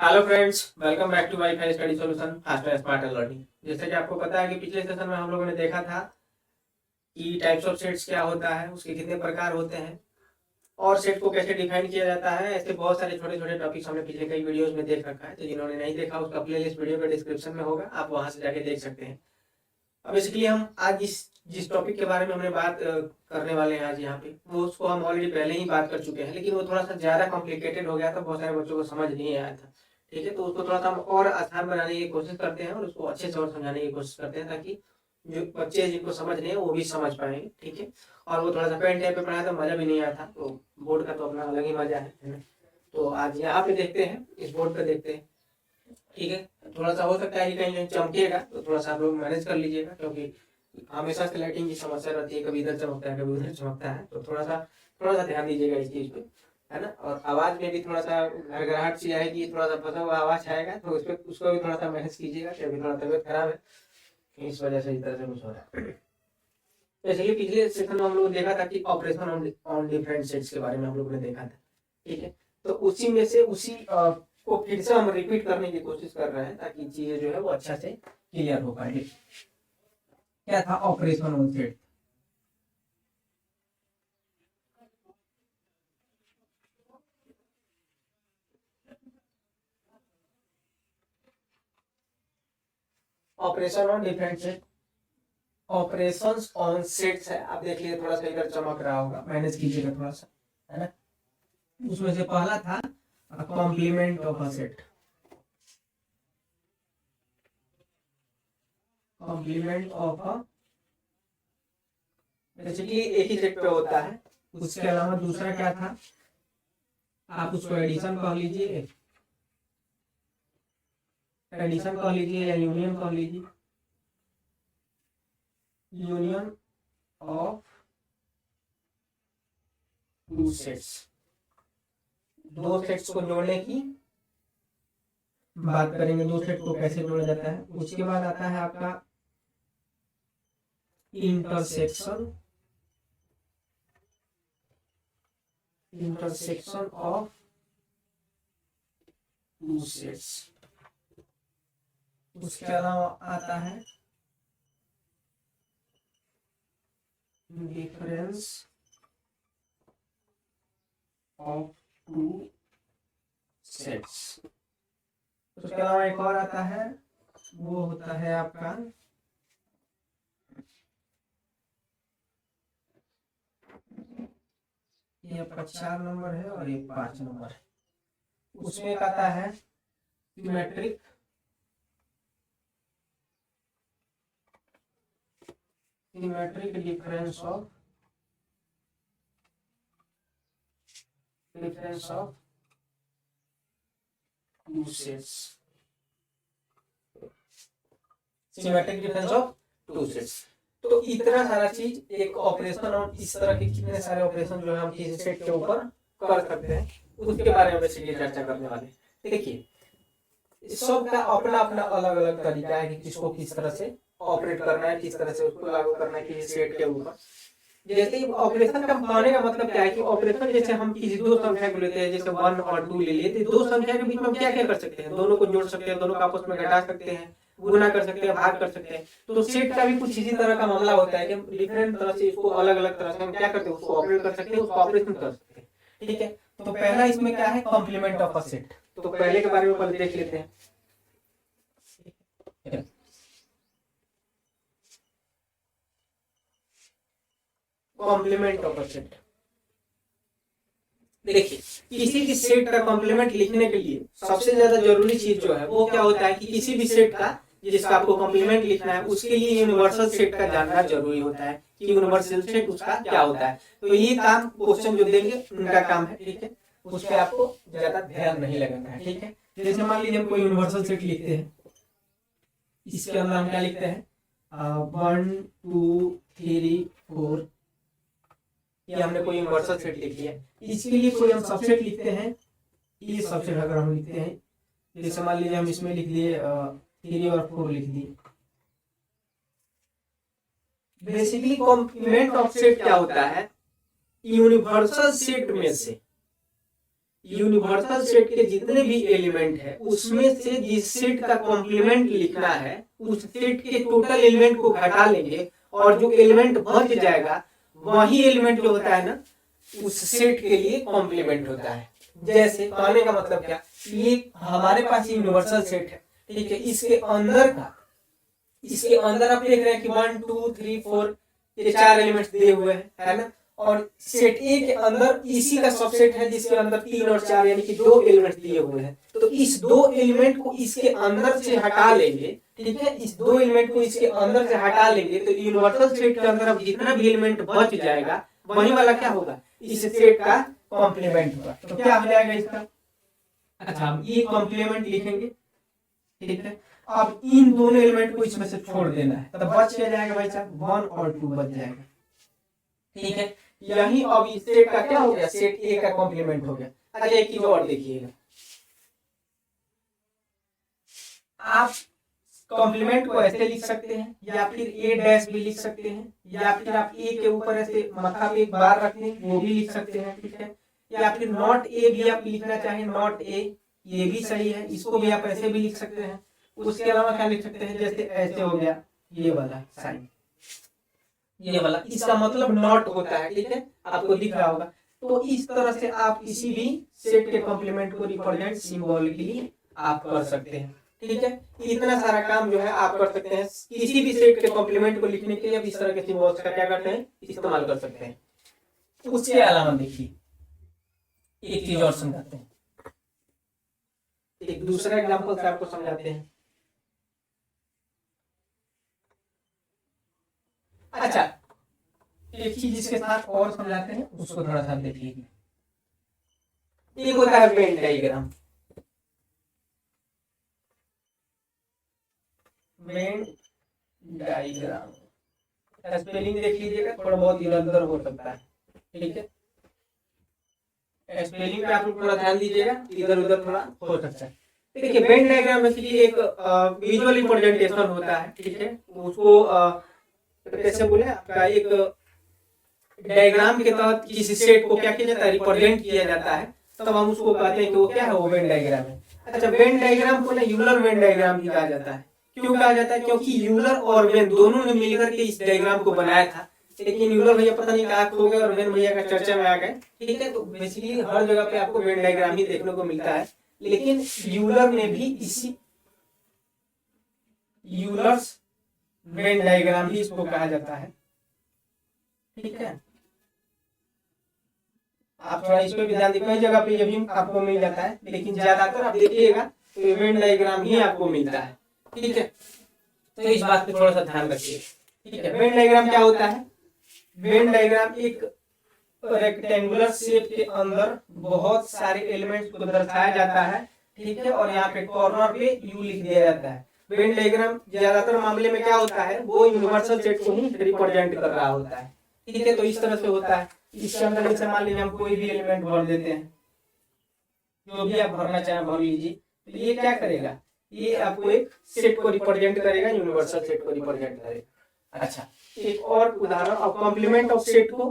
Hello friends, welcome back to WiFi study solution faster smart learning. जैसे कि आपको पता है कि पिछले सेशन में हम लोगों ने देखा था कि टाइप्स ऑफ सेट्स क्या होता है, उसके कितने प्रकार होते हैं और सेट को कैसे डिफाइन किया जाता है। ऐसे बहुत सारे छोटे छोटे टॉपिक्स हमने पिछले कई वीडियोस में देख रखा है, तो जिन्होंने नहीं देखा उसका प्लेलिस्ट वीडियो के डिस्क्रिप्शन में होगा, आप वहां से जाके देख सकते हैं। अब बेसिकली हम आज जिस टॉपिक के बारे में हमने बात करने वाले हैं आज यहाँ पे, वो उसको हम ऑलरेडी पहले ही बात कर चुके हैं, लेकिन वो थोड़ा सा ज़्यादा कॉम्प्लिकेटेड हो गया था, बहुत सारे बच्चों को समझ नहीं आया था। ठीक है, तो उसको थोड़ा सा हम और आसान बनाने की कोशिश करते हैं और उसको अच्छे से और समझाने की कोशिश करते हैं, ताकि जो बच्चे जिनको समझ नहीं है वो भी समझ पाएंगे। ठीक है, और वो थोड़ा सा पेन टाइप पे पढ़ाया तो मज़ा भी नहीं आया था, तो बोर्ड का तो अपना अलग ही मज़ा है। तो आज यहाँ पे देखते हैं, इस बोर्ड पे देखते हैं। ठीक है, थोड़ा सा हो सकता है कि कहीं कहीं चमकेगा, तो थोड़ा सा आप लोग मैनेज कर लीजिएगा, क्योंकि हमेशा से लाइटिंग की समस्या रहती है, कभी इधर चमकता है कभी उधर चमकता है, तो थोड़ा सा ध्यान दीजिएगा इस चीज़ पे, है ना। और आवाज़ में भी थोड़ा सा घरघराहट सी आएगी, थोड़ा सा फंसा हुआ आवाज़ आएगा, तो उस पर उसको भी थोड़ा सा मैनेज कीजिएगा, क्योंकि थोड़ा तबियत खराब है, इस वजह से इस तरह से कुछ हो रहा है। इसलिए पिछले सेशन में हम लोग देखा था कि ऑपरेशन ऑन डिफरेंट सेट्स के बारे में हम लोगों ने देखा था। ठीक है, तो उसी में से उसी को फिर से हम रिपीट करने की कोशिश कर रहे हैं, ताकि चीज़ें जो है वो अच्छा से क्लियर हो पाए। क्या था operation on set? Operation on different set, operations on sets है। आप देख लीजिए, थोड़ा सा इधर चमक रहा होगा, मैनेज कीजिएगा थोड़ा सा, है ना। उसमें से पहला था complement of a set. Complement of a, basically एक ही सेट पे होता है। उसके अलावा दूसरा क्या था, आप उसको एडिशन कह लीजिए, एडिशन कह लीजिए या यूनियन कह लीजिए, यूनियन ऑफ टू सेट्स। दो सेट्स को जोड़ने की बात करेंगे, दो सेट को कैसे जोड़ा जाता है। उसके बाद आता है आपका intersection, intersection of two sets. उसके अलावा आता है डिफरेंस ऑफ टू सेट्स। उसके अलावा एक और आता है, वो होता है आपका ये आपका 4 नंबर है और ये 5 नंबर है। उसमें एक आता है symmetric, symmetric difference of two sets. Symmetric difference of two sets. तो इतना सारा चीज एक ऑपरेशन, और इस तरह के कितने सारे ऑपरेशन जो है हम किसी सेट के ऊपर कर सकते हैं, उसके बारे में बेसिकली चर्चा करने वाले हैं। देखिए, सबका अपना अपना अलग अलग तरीका है कि किसको किस तरह से ऑपरेट करना है, किस तरह से उसको लागू करना है किसी सेट के ऊपर। जैसे ही ऑपरेशन का कहने का मतलब क्या है कि ऑपरेशन, जैसे हम किसी दो संख्या को लेते हैं, जैसे 1 और 2 ले लिए, तो दो संख्या के बीच में हम क्या क्या कर सकते हैं, दोनों को जोड़ सकते हैं, दोनों को आपस में घटा सकते हैं, गुना कर सकते हैं, भाग कर सकते हैं। तो सेट का भी कुछ इसी तरह का मामला होता है कि डिफरेंट तरह से इसको अलग अलग तरह से हम क्या करते हैं, उसको ऑपरेट कर सकते हैं, उसको ऑपरेशन कर सकते हैं। ठीक है, तो पहला इसमें क्या है, कॉम्प्लीमेंट ऑफ अ सेट। तो पहले के बारे में पहले देख लेते हैं। कॉम्प्लीमेंट ऑफ अ सेट, देखिए, किसी भी सेट का कॉम्प्लीमेंट लिखने के लिए सबसे ज्यादा जरूरी चीज जो है वो क्या होता है कि किसी भी सेट का जिसका आपको कॉम्प्लीमेंट लिखना है, उसके लिए यूनिवर्सल सेट का जानना जरूरी होता है कि यूनिवर्सल सेट उसका क्या होता है। तो ये काम क्वेश्चन जो देंगे उनका काम है। ठीक है, उस पर आपको ज्यादा ध्यान नहीं लगाना है। ठीक है, जैसे मान लीजिए हम कोई यूनिवर्सल सेट लिखते हैं, इसके अंदर हम क्या लिखते हैं, 1 2 3 4, ये हमने कोई यूनिवर्सल सेट लिख लिया। इसके लिए कोई हम सबसेट लिखते हैं, ये सबसेट अगर हम लिखते हैं, जैसे मान लीजिए हम इसमें लिख दिए 3 और 4 लिख दिए। बेसिकली कॉम्प्लीमेंट ऑफ सेट क्या होता है, यूनिवर्सल सेट में से यूनिवर्सल सेट के जितने भी एलिमेंट है उसमें से जिस सेट का कॉम्प्लीमेंट लिखना है उस सेट के टोटल एलिमेंट को घटा लेंगे और जो एलिमेंट बच जाएगा वही एलिमेंट जो होता है ना उस सेट के लिए कॉम्प्लीमेंट होता है। जैसे कहने का मतलब क्या, ये हमारे पास यूनिवर्सल सेट है, ठीक है, इसके अंदर आप देख रहे हैं कि 1 2 3 4 ये 4 एलिमेंट्स दिए हुए हैं, है ना, और सेट ए के अंदर इसी का सबसेट है जिसके अंदर 3 और 4 यानी कि 2 एलिमेंट्स दिए हुए हैं। तो इस 2 एलिमेंट को इसके अंदर से हटा लेंगे, ठीक है, इस 2 एलिमेंट को इसके अंदर से हटा लेंगे तो यूनिवर्सल सेट के अंदर अब जितना भी एलिमेंट बच जाएगा वही वाला क्या होगा, इस सेट का कॉम्प्लीमेंट होगा। तो क्या हो जाएगा इसका, अच्छा हम ये कॉम्प्लीमेंट लिखेंगे, ठीक है। अब इन दोनों एलिमेंट को इसमें से छोड़ देना है, तब बच क्या जाएगा भाई साहब, 1 और 2 बच जाएगा, ठीक है। यही अब इस सेट का क्या हो गया, सेट ए का कॉम्प्लीमेंट हो गया। अच्छा एक चीज और देखिएगा, आप कॉम्प्लीमेंट को ऐसे लिख सकते हैं या फिर ए डैश भी लिख सकते हैं या फिर आप ए के ऊपर ऐसे मथा पे एक बार रख दें वो भी लिख सकते हैं, ठीक है। या फिर नॉट ए भी आप लिखना चाहें, नॉट ए ये भी सही है, इसको भी आप ऐसे भी लिख सकते हैं। उसके अलावा क्या लिख सकते हैं, जैसे ऐसे हो गया ये वाला साइन, ये वाला, इसका मतलब नॉट होता है, ठीक है, आपको दिख रहा होगा। तो इस तरह से आप किसी भी सेट के कॉम्प्लीमेंट को रिप्रेजेंट सिंबॉलिकली आप कर सकते हैं, ठीक है। इतना सारा काम जो है आप कर सकते हैं, किसी भी सेट के कॉम्प्लीमेंट को लिखने के लिए आप इस तरह के सिंबल्स का क्या करते हैं, इस्तेमाल कर सकते हैं। उसके अलावा देखिए एक चीज और समझाते हैं, एक दूसरा एग्जांपल से आपको समझाते हैं। अच्छा एक चीज इसके साथ और समझाते हैं, उसको थोड़ा सा देख लीजिए। एक होता है Venn diagram, Venn diagram spelling देख लीजिएगा, थोड़ा बहुत इधर उधर हो सकता है, ठीक है, स्पेलिंग पे आप लोग थोड़ा ध्यान दीजिएगा, इधर उधर थोड़ा हो सकता है। देखिए वेन डायग्राम बेसिकली एक विजुअल रिप्रेजेंटेशन होता है, ठीक है, उसको कैसे बोले आपका एक डायग्राम के तहत किसी सेट को क्या किया जाता है, रिप्रेजेंट किया जाता है, तब हम उसको कहते हैं कि वो क्या है, वो वेन डायग्राम है। अच्छा वेन डायग्राम को ना यूलर वेन डायग्राम भी कहा जाता है। क्यों कहा जाता है, क्योंकि यूलर और वेन दोनों ने मिलकर के इस डायग्राम को बनाया था, लेकिन यूलर भैया पता नहीं कहाँ खो गए और वेन भैया का चर्चा में आ गए, ठीक है। तो बेसिकली हर जगह पे आपको वेन डायग्राम ही देखने को मिलता है, लेकिन यूलर ने भी इसी यूलर्स वेन डायग्राम ही इसको कहा जाता है, ठीक है। आप थोड़ा इस पे भी ध्यान दें, कई जगह पे ये भी आपको मिल जाता है, लेकिन ज्यादातर आप देखिएगा तो वेन डायग्राम ही आपको मिलता है, ठीक है। तो इस बात पे थोड़ा सा ध्यान रखिए, ठीक है। वेन डायग्राम क्या होता है, वेन डायग्राम एक रेक्टेंगुलर शेप के अंदर बहुत सारे एलिमेंट्स को दर्शाया जाता है, ठीक है, और यहाँ पे कॉर्नर पे यू लिख दिया जाता है। वेन डायग्राम ज्यादातर मामले में क्या होता है, वो यूनिवर्सल सेट को ही रिप्रेजेंट कर रहा होता है, ठीक है। तो इस तरह से होता है, इसके अंदर जैसे मान लीजिए हम कोई भी एलिमेंट भर देते हैं, जो भी आप भरना चाहें भर लीजिए, तो ये क्या करेगा, ये आपको एक सेट को रिप्रेजेंट करेगा, यूनिवर्सल सेट को रिप्रेजेंट करेगा। अच्छा एक और उदाहरण, अब कॉम्प्लीमेंट ऑफ सेट को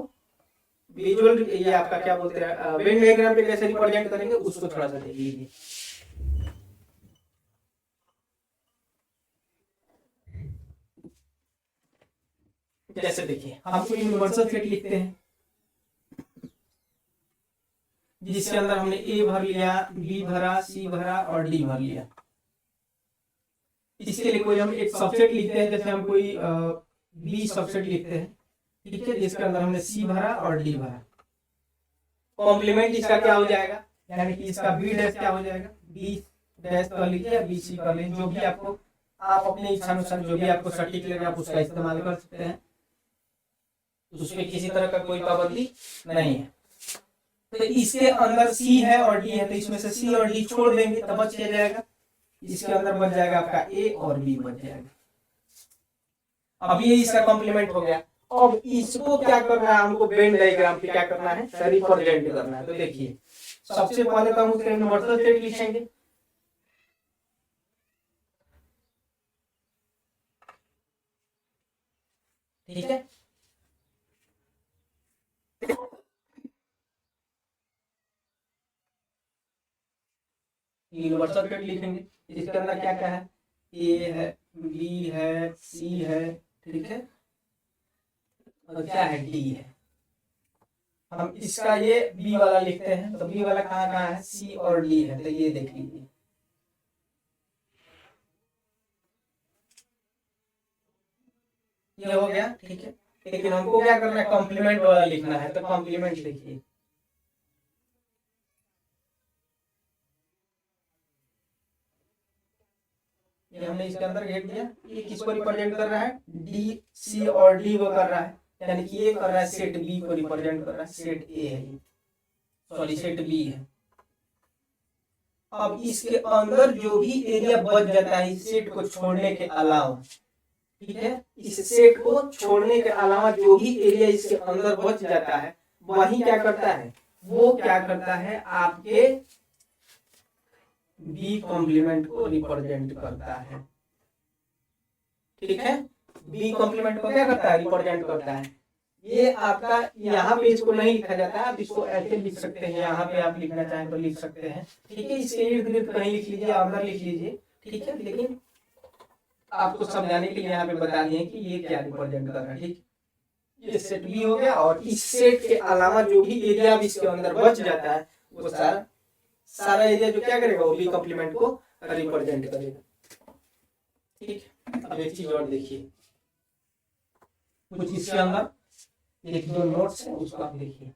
विजुअल ये आपका क्या बोलते हैं वेन डायग्राम पे कैसे रिप्रेजेंट करेंगे, उसको थोड़ा सा देख लीजिए। जैसे देखिए हम कोई यूनिवर्सल सेट लिखते हैं जिसके अंदर हमने ए भर लिया, बी भरा, सी भरा और डी भर लिया। इसके लिए कोई हम एक सबसेट लिखते हैं, जैसे हम कोई बी सबसेट लिखते हैं, ठीक है, जिसके अंदर हमने सी भरा और डी भरा। कॉम्प्लीमेंट इसका क्या हो जाएगा, यानी कि इसका बी डैश क्या हो जाएगा, बी डैश कर लीजिए या बी सी कर लीजिए, जो भी आपको आप अपने इच्छानुसार जो भी आपको सटीक लगे आप उसका इस्तेमाल कर सकते हैं, उसमें किसी तरह का कोई पाबंदी नहीं है। तो इसके अंदर सी है और डी है, तो इसमें से सी और डी छोड़ देंगे तब बच क्या जाएगा, इसके अंदर बच जाएगा आपका ए और बी बच जाएगा। अब ये इसका कॉम्प्लीमेंट हो गया। अब इसको क्या करना है, हमको वेन डायग्राम पे क्या करना है, रिप्रेजेंट करना है। तो देखिए सबसे पहले तो हम उसका यूनिवर्सल सेट लिखेंगे, ठीक है। यूनिवर्सल सेट लिखेंगे। इसके अंदर क्या क्या है, ए है, बी है, सी है, ठीक है, और क्या है, डी है। हम इसका ये बी वाला लिखते हैं, तो बी वाला कहाँ कहाँ है, सी और डी है, तो ये देख लीजिए। ये हो गया, ठीक है। लेकिन हमको क्या करना है, कॉम्प्लीमेंट वाला लिखना है, तो कॉम्प्लीमेंट लिखिए। ये हमने इसके अंदर घेर दिया। ये किसको रिप्रेजेंट कर रहा है, डी, सी और डी को कर रहा है, यानी कि ये कर रहा है सेट बी को रिप्रेजेंट कर रहा है, सेट ए है, सॉरी सेट बी है। अब इसके अंदर जो भी एरिया बच जाता है इस सेट को छोड़ने के अलावा, ठीक है, इस सेट को छोड़ने के अलावा जो भी एरिया इसके अंदर बच जाता है, वही क्या करता है, वो क्या करता है, आपके बी कॉम्प्लीमेंट को रिप्रेजेंट करता है, ठीक है। बी कॉम्प्लीमेंट को क्या करता है, रिप्रेजेंट करता है। ये आपका यहाँ पे इसको नहीं लिखा जाता है, आप इसको ऐसे लिख सकते हैं, यहाँ पे आप लिखना चाहें तो लिख सकते हैं, ठीक है। इसके इर्द गिर्द कहीं लिख लीजिए, अंदर लिख लीजिए, ठीक है। लेकिन आपको समझाने के लिए यहाँ पे बता दिए कि ये क्या रिप्रेजेंट कर रहा है, ठीक। ये सेट बी हो गया, और इस सेट के अलावा जो भी एरिया इसके अंदर बच जाता है, वो सारा एरिया जो क्या करेगा, वो बी कॉम्प्लीमेंट को रिप्रेजेंट करेगा, ठीक। अब एक चीज और देखिए, कुछ इसके अंदर एक दो नोट्स है, उसको आप देखिए।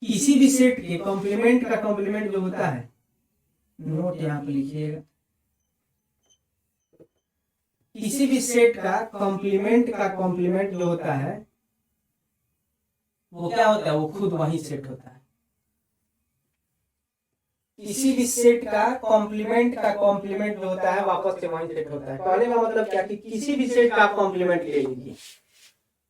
किसी भी सेट के कॉम्प्लीमेंट का कॉम्प्लीमेंट जो होता है, नोट यहाँ पे लिखिएगा, किसी भी सेट का कॉम्प्लीमेंट जो होता है, वो क्या होता है, वो खुद वही सेट होता है। किसी भी सेट का कॉम्प्लीमेंट जो होता है, वापस से वही सेट होता है। कहने का मतलब क्या, कि किसी भी सेट का आप कॉम्प्लीमेंट ले लीजिए,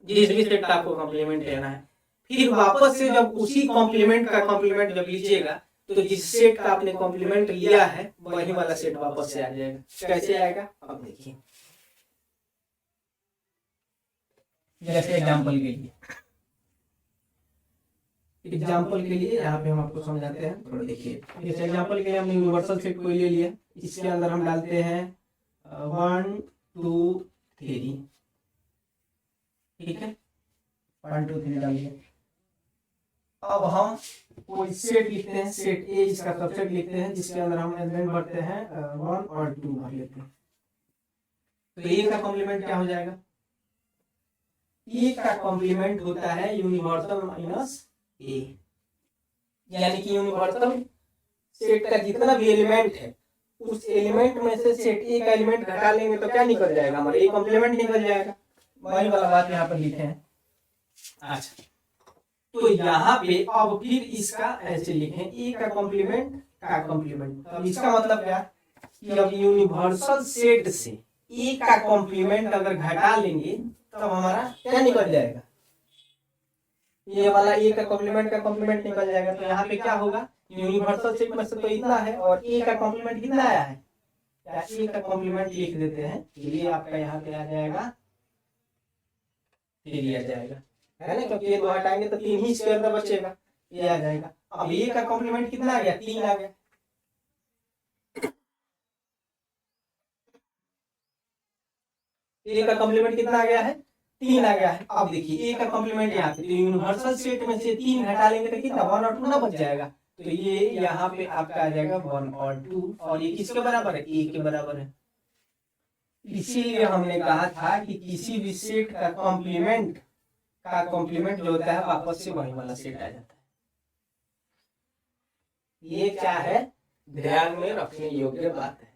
जिस भी सेट का आपको कॉम्प्लीमेंट लेना है, फिर वापस से जब उसी कॉम्प्लीमेंट का कॉम्प्लीमेंट जब लीजिएगा, तो जिस सेट का आपने कॉम्प्लीमेंट लिया है, वही वाला सेट वापस से आ जाएगा। कैसे आएगा, अब देखिए। जैसे एग्जाम्पल के लिए यहाँ पे हम आपको समझाते हैं, थोड़ा देखिए। जैसे एग्जाम्पल के लिए हमने यूनिवर्सल सेट को ले लिया, इसके अंदर हम डालते हैं 1 2 3, ठीक है, 1 2 3 डालिए। अब हम कोई सेट लिखते हैं, सेट ए इसका सबसेट लिखते हैं, जिसके अंदर हम एलिमेंट भरते हैं 1 और 2 भर लेते हैं। तो ए का कॉम्प्लीमेंट क्या हो जाएगा, ए का कॉम्प्लीमेंट होता है यूनिवर्सल माइनस ए, यानी कि यूनिवर्सल सेट का जितना भी एलिमेंट है, उस एलिमेंट में से सेट ए का एलिमेंट घटा लेंगे तो क्या निकल जाएगा, हमारा ए कॉम्प्लीमेंट निकल जाएगा। वही वाला बात यहाँ पर लिखे हैं। अच्छा, तो यहाँ पे अब फिर इसका ऐसे लिखें, ए का कॉम्प्लीमेंट का कॉम्प्लीमेंट। अब इसका मतलब क्या, कि अब यूनिवर्सल सेट से ए का कॉम्प्लीमेंट अगर घटा लेंगे, तब हमारा क्या निकल जाएगा, ये वाला ए का कॉम्प्लीमेंट निकल जाएगा। तो यहाँ पे क्या होगा, यूनिवर्सल सेट में से तो इतना है, और ए का कॉम्प्लीमेंट कितना आया है, या ए का कॉम्प्लीमेंट लिख देते हैं, ये आपका यहाँ पे आ जाएगा, फिर आ जाएगा, है ना, क्योंकि ये दो हटाएंगे तो 3 ही इसके अंदर बचेगा, ये आ जाएगा। अब ए का कॉम्प्लीमेंट कितना आ गया, 3 आ गया। ए का कॉम्प्लीमेंट कितना आ गया है, 3 आ गया है। अब देखिए ए का कॉम्प्लीमेंट यहाँ पे, तो यूनिवर्सल सेट में से 3 घटा लेंगे तो कितना, 1 और 2 ना बच जाएगा। तो ये यहाँ पे आपका आ जाएगा 1 और 2, और ये किसके बराबर है, ए के बराबर है। इसीलिए हमने कहा था कि किसी भी सेट का कॉम्प्लीमेंट जो होता है, वापस से वही वाला सेट आ जाता है। ये क्या है, ध्यान में रखने योग्य बात है,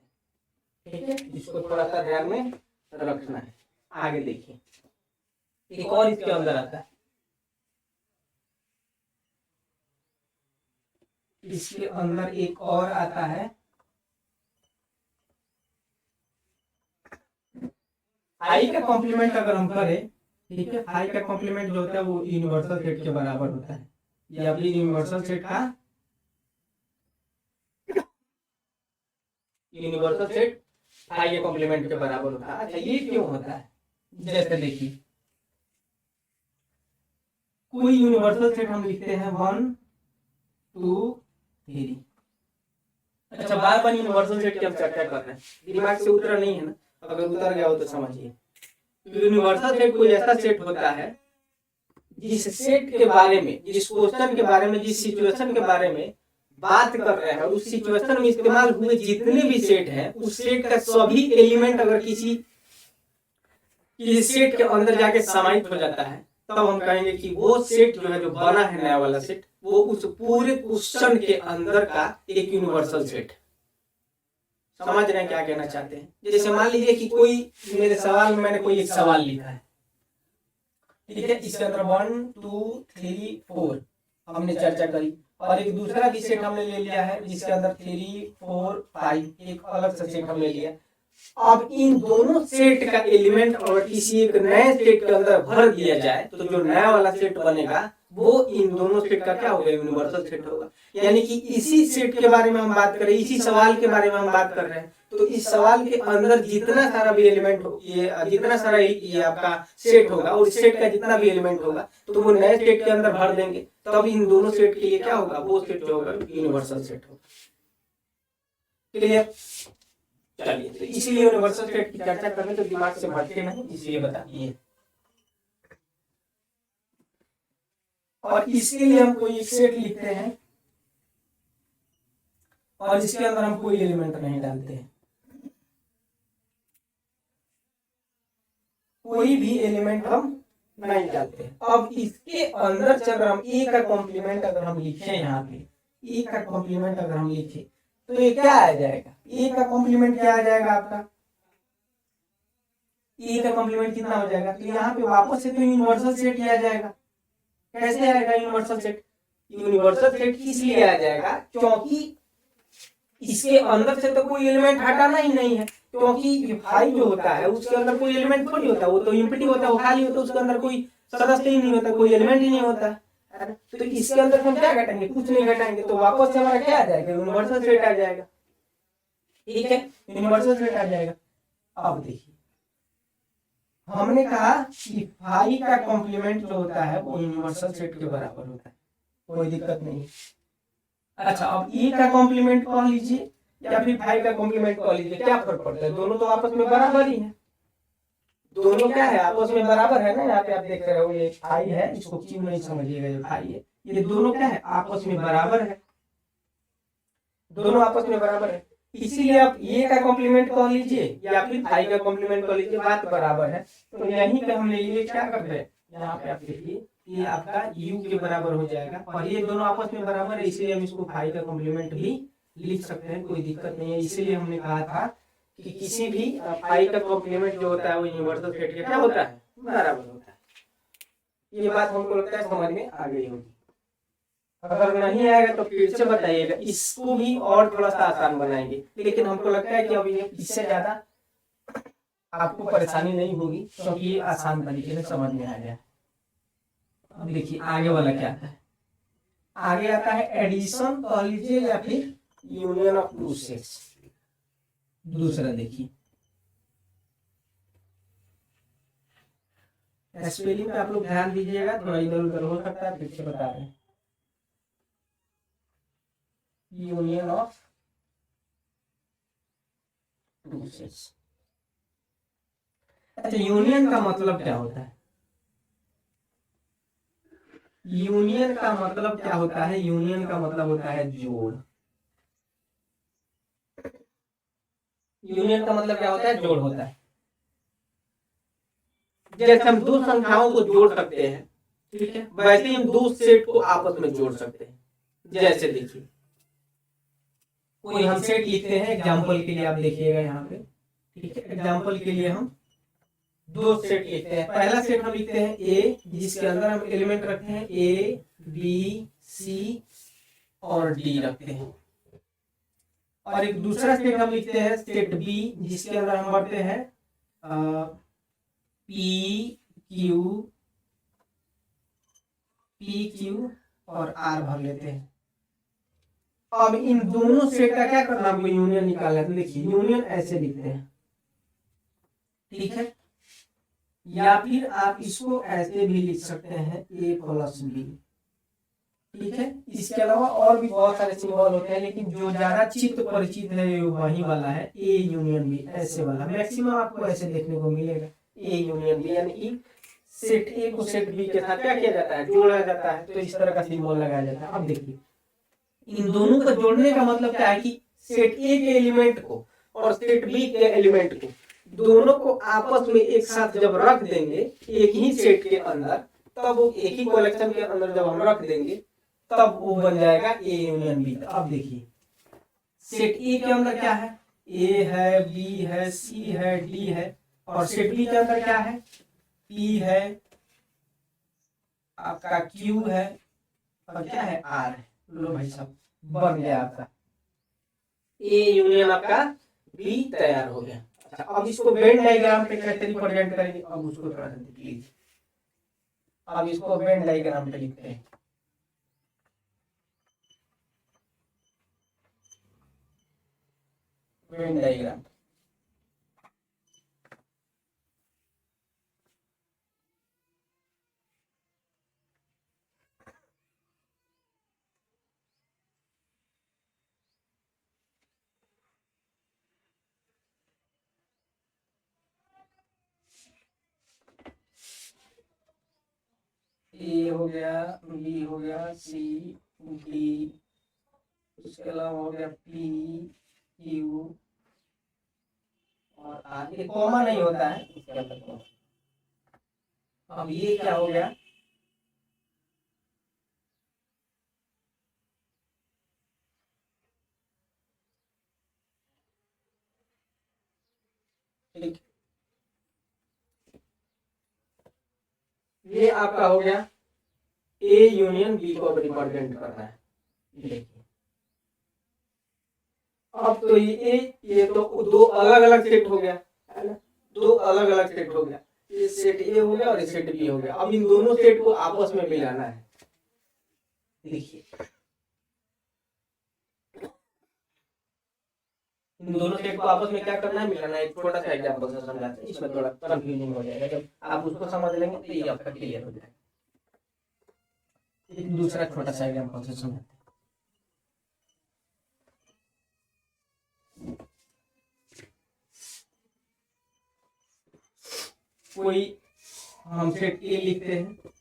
ठीक है, इसको थोड़ा सा ध्यान में रखना है। आगे देखिए, एक और इसके अंदर आता है, इसके अंदर एक और आता है, आई का कॉम्प्लीमेंट अगर हम करें, ठीक है, आई का कॉम्प्लीमेंट जो होता है वो यूनिवर्सल सेट के बराबर होता है। ये अपनी यूनिवर्सल सेट आई के कॉम्प्लीमेंट के बराबर होता है। अच्छा, ये क्यों होता है, जैसे देखिए कोई यूनिवर्सल सेट हम लिखते हैं 1 2 3। अच्छा, बार बार यूनिवर्सल सेट की हम चर्चा कर रहे हैं, दिमाग से उतरा नहीं है ना, अगर उतर गया हो तो समझिए। यूनिवर्सल सेट कोई ऐसा सेट होता है जिस सेट के बारे में, जिस क्वेश्चन के बारे में, जिस सिचुएशन के बारे में बात कर रहे हैं और उस सिचुएशन में इस्तेमाल हुए जितने भी सेट हैं, उस सेट का सभी एलिमेंट अगर किसी सेट के अंदर जाके समाहित हो जाता है, तब हम कहेंगे कि वो सेट जो है, जो बना है नया वाला सेट, वो उस पूरे क्वेश्चन के अंदर का एक यूनिवर्सल सेट। समझ रहे हैं क्या कहना चाहते हैं? जैसे मान लीजिए कि कोई मेरे सवाल में मैंने कोई एक सवाल लिखा है, ठीक है, इसके अंदर 1 2 3 4 हमने चर्चा करी, और एक दूसरा भी सेट हमने ले लिया है जिसके अंदर 3 4 5 एक अलग सा सेट हमने लिया। अब इन दोनों सेट का एलिमेंट अगर किसी एक नए सेट के अंदर भर दिया जाए, तो जो नया वाला सेट बनेगा वो इन दोनों सेट का क्या होगा? यूनिवर्सल सेट होगा। यानी कि इसी सेट के बारे में हम बात कर रहे हैं, इसी सवाल के बारे में हम बात कर रहे हैं, तो इस सवाल के अंदर जितना सारा भी एलिमेंट हो, ये जितना सारा ये आपका सेट होगा, और इस सेट का जितना भी एलिमेंट होगा, तो वो नए सेट के अंदर भर देंगे, तब इन दोनों सेट के लिए क्या होगा? वो सेट जो होगा यूनिवर्सल सेट होगा। क्लियर? चलिए, तो इसीलिए यूनिवर्सल सेट की चर्चा करने तो दिमाग से भटके नहीं, इसलिए बताइए। और इसके लिए हम कोई एक सेट लिखते हैं और इसके अंदर हम कोई एलिमेंट नहीं डालते हैं, कोई भी एलिमेंट हम नहीं डालते हैं। अब इसके अंदर से अगर हम ए का कॉम्प्लीमेंट अगर हम लिखे, यहाँ पे ए का कॉम्प्लीमेंट अगर हम लिखे, तो ये क्या आ जाएगा? ए का कॉम्प्लीमेंट क्या आ जाएगा आपका? ए का कॉम्प्लीमेंट कितना हो जाएगा? तो यहाँ पे वापस से तो यूनिवर्सल सेट ही आ जाएगा। कैसे आएगा यूनिवर्सल सेट? यूनिवर्सल सेट इसलिए आ जाएगा क्योंकि इसके अंदर से तो कोई एलिमेंट हटाना ही नहीं है, क्योंकि फाइल जो होता है उसके अंदर कोई एलिमेंट थोड़ी होता है, वो तो एम्प्टी होता है, वो खाली होता है, उसके अंदर कोई सदस्य ही नहीं होता, कोई एलिमेंट ही नहीं होता। तो इसके अंदर हम क्या घटाएंगे? कुछ नहीं घटाएंगे, तो वापस से हमारा क्या आ जाएगा? यूनिवर्सल सेट आ जाएगा। ठीक है, यूनिवर्सल सेट आ जाएगा। अब देखिए, हमने कहा कि फाई का कॉम्प्लीमेंट जो होता है वो यूनिवर्सल सेट के बराबर होता है, कोई दिक्कत नहीं। अच्छा, अब ए का कॉम्प्लीमेंट कह लीजिए या फिर फाई का कॉम्प्लीमेंट कह लीजिए, क्या फर्क पड़ता है? दोनों तो आपस में बराबर ही है। दोनों क्या है? आपस में बराबर है ना। यहाँ पे आप देख रहे हो ये फाई है, इसको क्यों नहीं समझिएगा, ये फाई है, ये दोनों क्या है? आपस में बराबर है, दोनों आपस में बराबर है। इसीलिए आप ए का कॉम्प्लीमेंट कह लीजिए या फिर फाई का कॉम्प्लीमेंट कह लीजिए, बात बराबर है। तो यहीं पे हमने ये क्या कर रहे हैं, यहाँ पे आप देखिए, ये आपका u के बराबर हो जाएगा, और ये दोनों आपस में बराबर है, इसलिए हम इसको फाई का कॉम्प्लीमेंट भी लिख सकते हैं, कोई दिक्कत नहीं है। इसीलिए हमने कहा था कि किसी भी फाई का कॉम्प्लीमेंट जो होता है वो यूनिवर्सल सेट का क्या होता है? बराबर होता है। ये बात हमको लगता है समझ में आ गई होगी। अगर नहीं आएगा तो फिर से बताइएगा, इसको भी और थोड़ा सा आसान बनाएंगे, लेकिन हमको लगता है कि अभी इससे ज्यादा आपको परेशानी नहीं होगी, क्योंकि ये आसान तरीके से समझ में आ गया। अब देखिए आगे वाला क्या आता है। आगे आता है एडिशन कह लीजिए या फिर यूनियन ऑफ टू सेट्स। दूसरा देखिए, स्पेलिंग पे आप लोग ध्यान दीजिएगा, थोड़ा इधर उधर हो सकता है, फिर से बता रहे हैं। Union of two sets. अच्छा, यूनियन का मतलब क्या होता है? यूनियन का मतलब क्या होता है? यूनियन का मतलब होता है जोड़। यूनियन का मतलब क्या होता है? जोड़ होता है। जैसे हम दो संख्याओं को जोड़ सकते हैं, ठीक है, वैसे हम दो सेट को आपस में जोड़ सकते हैं। जैसे देखिए, कोई हम सेट लिखते हैं एग्जांपल के लिए, आप देखिएगा यहाँ पे, ठीक है, एग्जांपल के लिए हम दो सेट लिखते हैं। पहला सेट हम लिखते हैं ए, जिसके अंदर हम एलिमेंट रखते हैं ए बी सी और डी रखते हैं, और एक दूसरा सेट हम लिखते हैं सेट बी, जिसके अंदर हम भरते हैं पी क्यू और आर भर लेते हैं। अब इन दोनों सेट का क्या करना, हमको यूनियन निकालना है। तो देखिए, यूनियन ऐसे लिखते हैं, ठीक है, या फिर आप इसको ऐसे भी लिख सकते हैं A प्लस बी। ठीक है, इसके अलावा और भी बहुत सारे सिंबल होते हैं, लेकिन जो ज्यादा चित्त परिचित है वही वाला है A यूनियन बी, ऐसे वाला मैक्सिमम आपको ऐसे देखने को मिलेगा A यूनियन बी, यानी कि सेट ए को सेट बी के साथ क्या किया जाता है, जोड़ा जाता है, तो इस तरह का सिंबल लगाया जाता है। अब देखिए इन दोनों को जोड़ने का मतलब क्या है कि सेट ए के एलिमेंट को और सेट बी के एलिमेंट को दोनों को आपस में एक साथ जब रख देंगे एक ही सेट के अंदर, तब वो एक ही कलेक्शन के अंदर जब हम रख देंगे तब वो बन जाएगा ए यूनियन बी। अब देखिए सेट ए के अंदर क्या है, ए है, बी है, सी है, डी है, और सेट बी के अंदर क्या है, पी है, आपका क्यू है, और क्या है, आर है। लो भाई साहब बन गया आपका ए यूनियन आपका बी तैयार हो गया। अच्छा, अब इसको वेन डायग्राम पे कैसे रिप्रेजेंट करेंगे, अब उसको थोड़ा सा देख लीजिए। अब इसको वेन डायग्राम पे लिखते हैं। वेन डायग्राम ए हो गया, बी हो गया, सी, डी, उसके अलावा हो गया पी, क्यू और आर। ये कॉमन नहीं होता है इसके अंदर। अब ये क्या हो गया, ठीक, ये आपका हो गया ए यूनियन बी को रिप्रेजेंट करना है। देखिए अब तो ये तो दो अलग अलग सेट हो गया है ना, दो अलग अलग सेट हो गया, ये सेट ए हो गया और ये सेट बी हो गया। अब इन दोनों सेट को आपस में मिलाना है। देखिए इन दोनों सेट को आपस में क्या करना है, मिलाना है। एक छोटा सा एग्जांपल से समझाते हैं, इसमें थोड़ा कंफ्यूजिंग हो जाएगा, जब आप उसको समझ लेंगे तो ये आपका क्लियर हो जाएगा। एक दूसरा छोटा सा एग्जांपल से समझाते हैं। कोई हम सेट ए लिखते हैं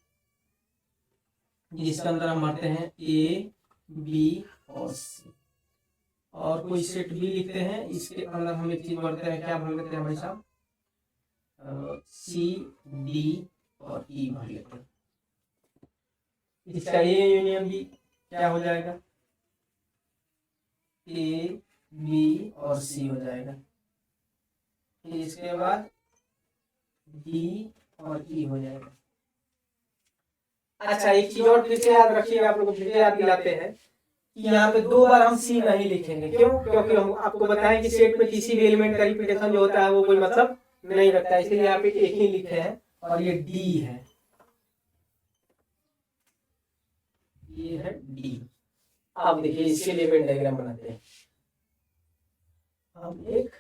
जिसके अंदर हम भरते हैं ए, बी और सी, और कोई सेट बी लिखते हैं इसके अंदर हम एक चीज भरते हैं, क्या भर लेते हैं भाई साहब, सी, डी और ई भर लेते हैं। इसका ए यूनियन बी क्या हो जाएगा, ए, बी और सी हो जाएगा। इसके बाद डी और ई हो जाएगा। अच्छा एक चीज और फिर से याद रखिएगा, आप लोग को फिर से याद दिलाते हैं कि यहाँ पे दो बार हम सी नहीं लिखेंगे। क्यों? क्योंकि हम आपको बताएं कि सेट में किसी भी एलिमेंट का रिपीटेशन जो होता है वो कोई मतलब नहीं रखता है, इसलिए यहाँ पे एक ही लिखे हैं और ये डी है, ये है डी। अब देखिए इसके लिए वेन डायग्राम बनाते हैं। हम एक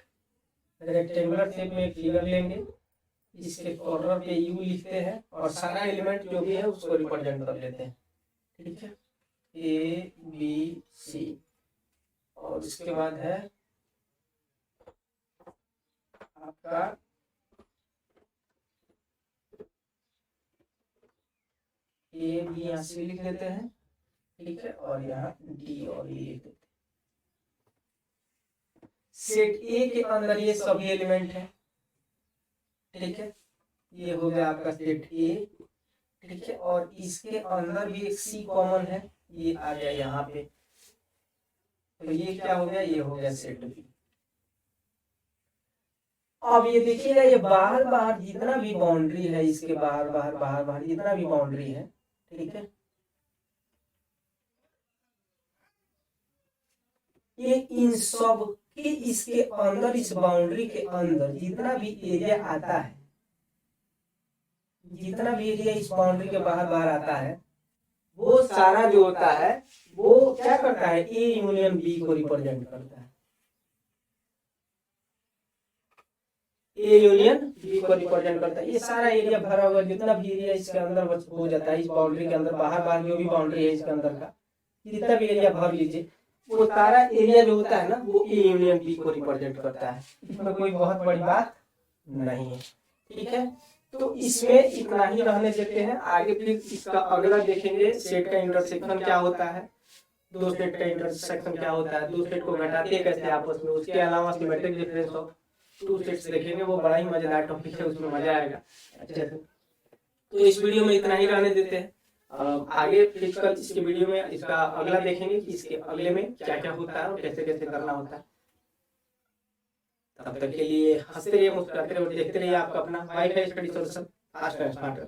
रेक्टेंगुलर शेप में एक फिगर लेंगे, इसके कॉर्नर पे यू लिखते हैं और सारा एलिमेंट जो भी है उसको रिप्रेजेंट कर लेते हैं। ठीक है, ए, बी, सी, और इसके बाद है आपका ए, बी यहाँ सी लिख लेते हैं। ठीक है, और यहाँ डी और ई लिख लेते हैं। सेट ए के अंदर ये सभी एलिमेंट है। ठीक है, ये हो गया आपका सेट ए। ठीक है, और इसके अंदर भी एक सी कॉमन है, ये आ गया यहाँ पे, तो ये क्या हो गया, ये हो गया सेट बी। अब ये देखिएगा ये बाहर बाहर जितना भी बाउंड्री है, इसके बाहर बाहर बाहर बाहर जितना भी बाउंड्री है, ठीक है, ये इन सब के इसके अंदर, इस बाउंड्री के अंदर जितना भी एरिया आता है, जितना भी एरिया इस बाउंड्री के बाहर बाहर आता है, वो सारा जो होता है वो क्या करता है, ए यूनियन बी को रिप्रेजेंट करता है। ए यूनियन बी को रिप्रेजेंट करता है। ये सारा एरिया भरा हुआ जितना भी एरिया इसके अंदर हो जाता है, इस बाउंड्री के अंदर, बाहर बाहर जो भी बाउंड्री है इसके अंदर का जितना भी एरिया भर लीजिए, वो सारा एरिया जो होता है ना वो ए यूनियन बी को रिप्रेजेंट करता है। इसमें कोई बहुत बड़ी बात नहीं है, ठीक है। तो इसमें इतना ही रहने देते हैं। आगे फिर इसका अगला देखेंगे, सेट का इंटरसेक्शन क्या होता है, दो सेट का इंटरसेक्शन क्या होता है, दो सेट को घटाते कैसे आपस में, उसके अलावा symmetric difference of two sets देखेंगे, वो बड़ा ही मजेदार टॉपिक है, उसमें मजा आएगा अच्छे से। तो इस वीडियो में इतना ही रहने देते हैं। आगे फिर कल इसके वीडियो में इसका अगला देखेंगे कि इसके अगले में क्या क्या होता है और कैसे कैसे करना होता है। तब तक के लिए हंसते रहिए, मुस्कुराते रहिए और देखते रहिए आपका अपना wifi study solution fast and smart.